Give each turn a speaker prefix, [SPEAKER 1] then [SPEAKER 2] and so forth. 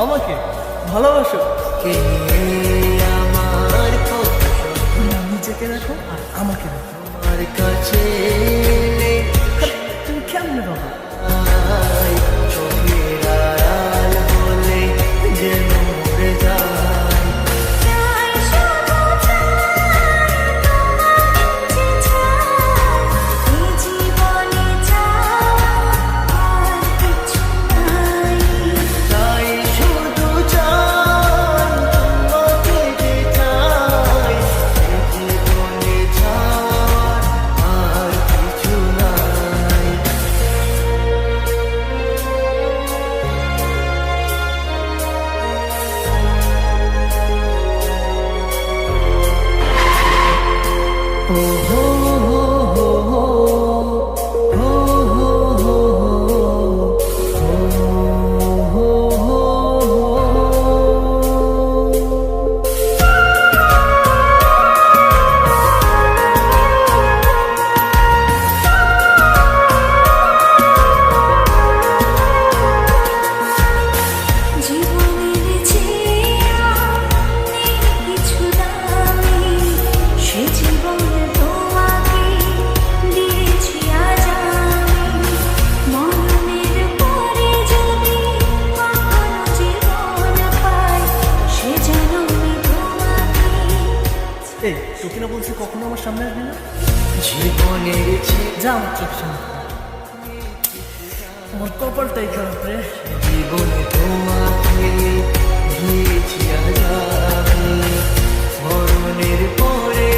[SPEAKER 1] আমাকে ভালোবাসো।
[SPEAKER 2] আমার
[SPEAKER 1] নিজেকে রাখো আর আমাকে রাখো।
[SPEAKER 2] আমার কাছে
[SPEAKER 1] তুমি কেমনে বাবা?
[SPEAKER 2] চোখের আড়াল বলে যেন মরে যায়। তাই শুধু চাই তোমাকে যে চাই, এ জীবনে চাওয়ার আর কিছু নাই। ও হো হো হো হো, হো হো হো হো, হো হো হো।
[SPEAKER 3] জীবনের চেয়ে কিছু দামি, সে জীবনে তোমাকে দিয়েছি আজ আমি। মরণের পরে যদি কখনো জীবন পাই, সে জনমে তোমাকে।
[SPEAKER 1] এই তোকে না বলছি কখনো আমার সামনে আসবি না।
[SPEAKER 2] জীবনের
[SPEAKER 1] যা আমার চোখ সামনে। আমার কপালটাই খারাপ রে।
[SPEAKER 2] জীবনে তোমাকে দিয়েছি আজ আমি। মরণের পরে